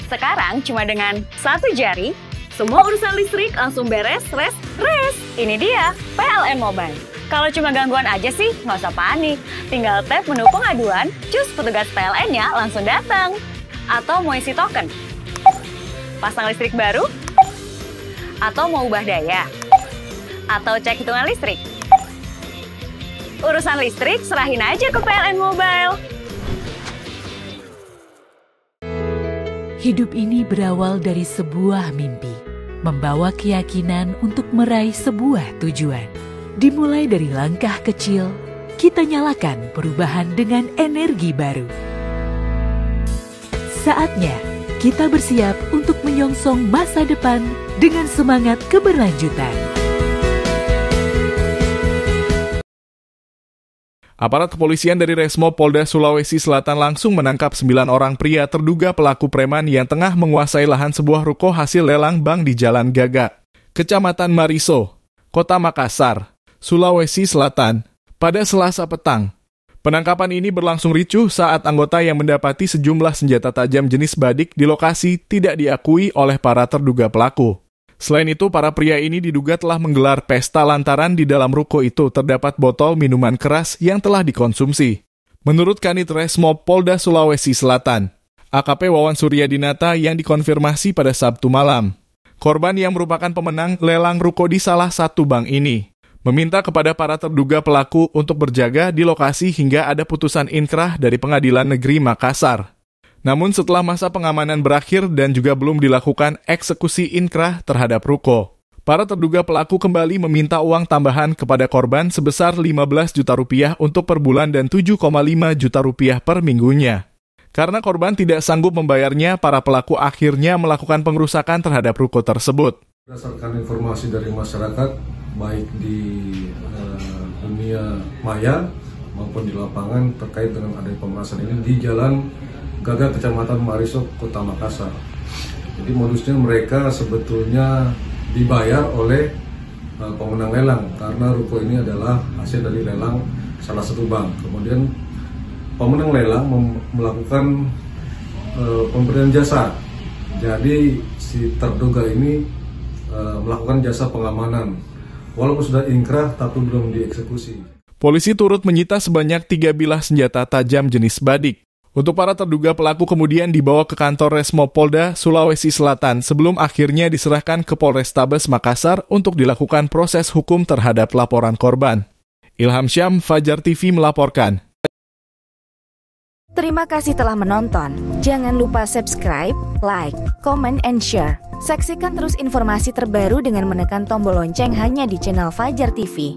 Sekarang cuma dengan satu jari, semua urusan listrik langsung beres, res. Ini dia, PLN Mobile. Kalau cuma gangguan aja sih, nggak usah panik. Tinggal tap menu pengaduan, cus petugas PLN-nya langsung datang. Atau mau isi token, pasang listrik baru, atau mau ubah daya, atau cek hitungan listrik. Urusan listrik serahin aja ke PLN Mobile. Hidup ini berawal dari sebuah mimpi, membawa keyakinan untuk meraih sebuah tujuan. Dimulai dari langkah kecil, kita nyalakan perubahan dengan energi baru. Saatnya kita bersiap untuk menyongsong masa depan dengan semangat keberlanjutan. Aparat kepolisian dari Resmo Polda Sulawesi Selatan langsung menangkap 9 orang pria terduga pelaku preman yang tengah menguasai lahan sebuah ruko hasil lelang bank di Jalan Gagak, Kecamatan Mariso, Kota Makassar, Sulawesi Selatan, pada Selasa petang. Penangkapan ini berlangsung ricuh saat anggota yang mendapati sejumlah senjata tajam jenis badik di lokasi tidak diakui oleh para terduga pelaku. Selain itu, para pria ini diduga telah menggelar pesta lantaran di dalam ruko itu terdapat botol minuman keras yang telah dikonsumsi. Menurut Kanit Resmo Polda Sulawesi Selatan, AKP Wawan Suryadinata yang dikonfirmasi pada Sabtu malam, korban yang merupakan pemenang lelang ruko di salah satu bank ini, meminta kepada para terduga pelaku untuk berjaga di lokasi hingga ada putusan inkrah dari Pengadilan Negeri Makassar. Namun setelah masa pengamanan berakhir dan juga belum dilakukan eksekusi inkrah terhadap ruko, para terduga pelaku kembali meminta uang tambahan kepada korban sebesar 15 juta rupiah untuk per bulan dan 7,5 juta rupiah per minggunya. Karena korban tidak sanggup membayarnya, para pelaku akhirnya melakukan pengerusakan terhadap ruko tersebut. Berdasarkan informasi dari masyarakat, baik di dunia maya maupun di lapangan terkait dengan adanya pemerasan ini di Jalan Gagak, Kecamatan Mariso, Kota Makassar. Jadi modusnya mereka sebetulnya dibayar oleh pemenang lelang karena ruko ini adalah hasil dari lelang salah satu bank. Kemudian pemenang lelang melakukan pemberian jasa. Jadi si terduga ini melakukan jasa pengamanan. Walaupun sudah inkrah tapi belum dieksekusi. Polisi turut menyita sebanyak 3 bilah senjata tajam jenis badik. Untuk para terduga pelaku kemudian dibawa ke kantor Resmo Polda Sulawesi Selatan sebelum akhirnya diserahkan ke Polrestabes Makassar untuk dilakukan proses hukum terhadap laporan korban. Ilham Syam, Fajar TV melaporkan. Terima kasih telah menonton. Jangan lupa subscribe, like, comment, and share. Saksikan terus informasi terbaru dengan menekan tombol lonceng hanya di channel Fajar TV.